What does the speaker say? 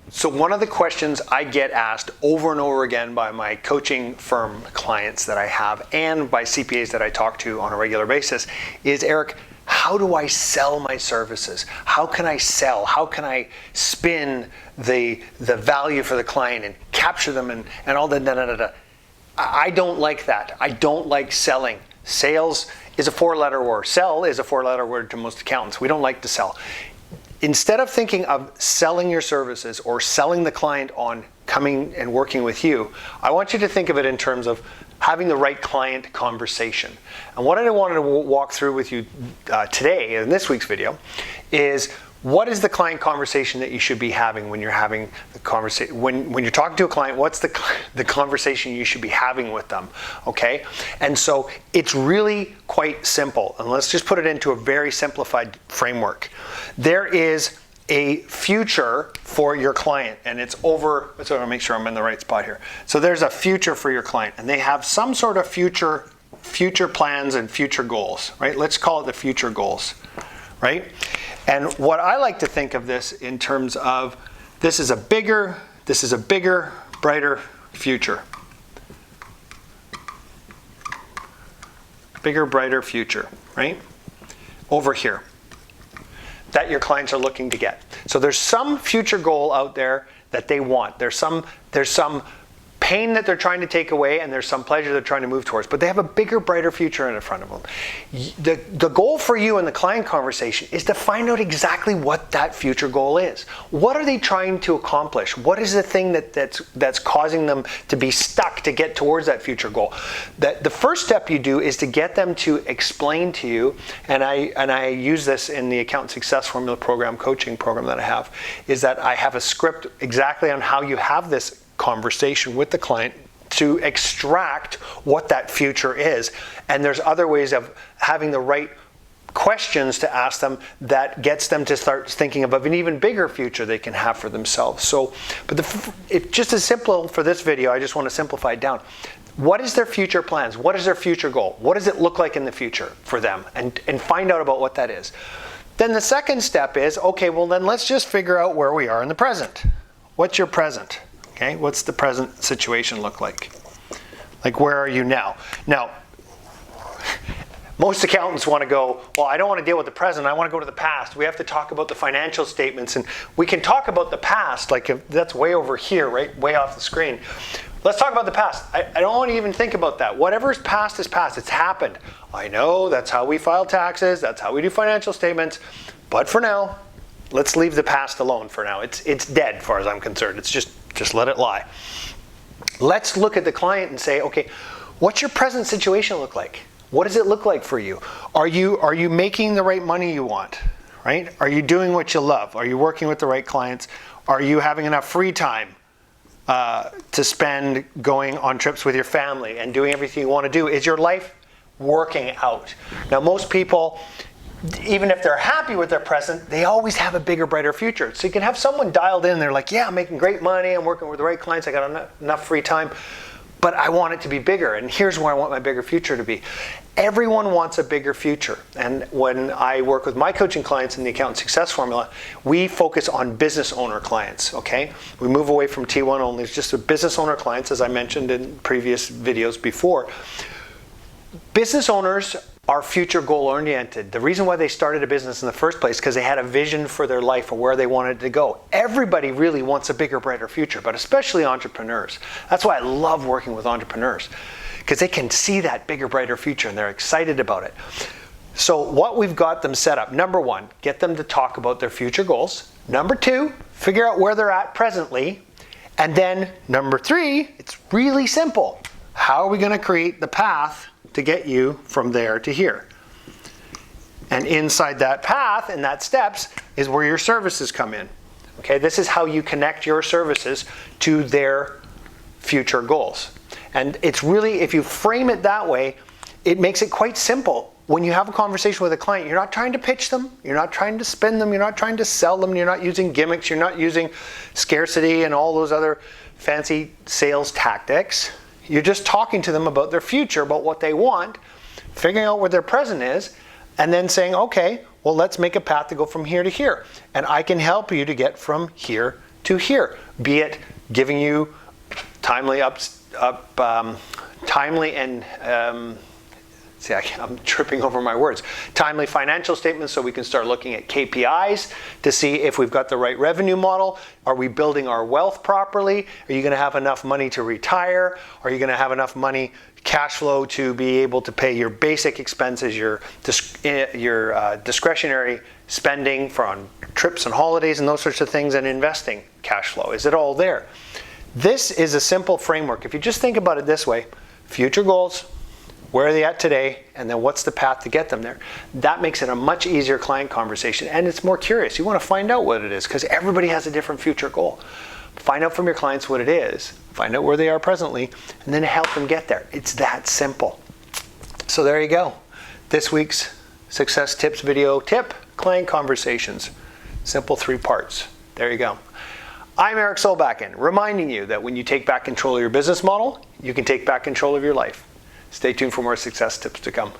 So one of the questions I get asked over and over again by my coaching firm clients that I have and by CPAs that I talk to on a regular basis is, Eric, how do I sell my services? How can I sell? How can I spin the value for the client and capture them and all the da-da-da-da? I don't like that. I don't like selling. Sales is a four-letter word. Sell is a four-letter word to most accountants. We don't like to sell. Instead of thinking of selling your services or selling the client on coming and working with you, I want you to think of it in terms of having the right client conversation. And what I wanted to walk through with you today in this week's video is, what is the client conversation that you should be having when you're having the conversation? When you're talking to a client, what's the conversation you should be having with them, okay? And so it's really quite simple. And let's just put it into a very simplified framework. There is a future for your client, and it's over, so I want to make sure I'm in the right spot here. So there's a future for your client, and they have some sort of future plans and future goals, right? Let's call it the future goals, right? And what I like to think of this in terms of, this is a bigger, brighter future. Bigger, brighter future, right? Over here, that your clients are looking to get. So there's some future goal out there that they want. There's some pain that they're trying to take away, and there's some pleasure they're trying to move towards, but they have a bigger, brighter future in front of them. The goal for you in the client conversation is to find out exactly what that future goal is. What are they trying to accomplish? What is the thing that's causing them to be stuck to get towards that future goal? The first step you do is to get them to explain to you, and I use this in the Account Success Formula program, coaching program that I have, is that I have a script exactly on how you have this conversation with the client to extract what that future is. And there's other ways of having the right questions to ask them that gets them to start thinking of an even bigger future they can have for themselves. So, but it's just as simple for this video, I just want to simplify it down. What is their future plans? What is their future goal? What does it look like in the future for them? And find out about what that is. Then the second step is, okay, well then let's just figure out where we are in the present. What's your present? Okay, what's the present situation look like? Like, where are you now? Now, most accountants want to go, well, I don't want to deal with the present, I want to go to the past. We have to talk about the financial statements, and we can talk about the past, like if that's way over here, right, way off the screen. Let's talk about the past. I don't want to even think about that. Whatever's past is past. It's happened. I know that's how we file taxes, that's how we do financial statements, but for now, let's leave the past alone for now. It's dead as far as I'm concerned. It's just let it lie. Let's look at the client and say, okay, what's your present situation look like? What does it look like for you? Are you making the right money you want, right? Are you doing what you love? Are you working with the right clients? Are you having enough free time to spend going on trips with your family and doing everything you want to do? Is your life working out? Now, most people, even if they're happy with their present, they always have a bigger, brighter future. So you can have someone dialed in, they're like, yeah, I'm making great money, I'm working with the right clients, I got enough free time, but I want it to be bigger, and here's where I want my bigger future to be. Everyone wants a bigger future, and when I work with my coaching clients in the Account Success Formula, we focus on business owner clients, okay? We move away from T1 only, it's just a business owner clients, as I mentioned in previous videos before. Business owners are future goal oriented. The reason why they started a business in the first place, because they had a vision for their life or where they wanted to go. Everybody really wants a bigger, brighter future, but especially entrepreneurs. That's why I love working with entrepreneurs, because they can see that bigger, brighter future and they're excited about it. So what we've got them set up, number one, get them to talk about their future goals. Number two, figure out where they're at presently. And then number three, it's really simple. How are we going to create the path to get you from there to here? And inside that path and that steps is where your services come in. Okay, this is how you connect your services to their future goals. And it's really, if you frame it that way, it makes it quite simple. When you have a conversation with a client, you're not trying to pitch them, you're not trying to spin them, you're not trying to sell them, you're not using gimmicks, you're not using scarcity and all those other fancy sales tactics. You're just talking to them about their future, about what they want, figuring out where their present is, and then saying, okay, well, let's make a path to go from here to here. And I can help you to get from here to here, be it giving you timely I'm tripping over my words. Timely financial statements so we can start looking at KPIs to see if we've got the right revenue model. Are we building our wealth properly? Are you going to have enough money to retire? Are you going to have enough money, cash flow, to be able to pay your basic expenses, your discretionary spending for on trips and holidays and those sorts of things, and investing cash flow? Is it all there? This is a simple framework. If you just think about it this way, future goals, where are they at today, and then what's the path to get them there? That makes it a much easier client conversation, and it's more curious. You want to find out what it is, because everybody has a different future goal. Find out from your clients what it is, find out where they are presently, and then help them get there. It's that simple. So there you go. This week's Success Tips video tip, client conversations. Simple 3 parts. There you go. I'm Eric Solbakken, reminding you that when you take back control of your business model, you can take back control of your life. Stay tuned for more success tips to come.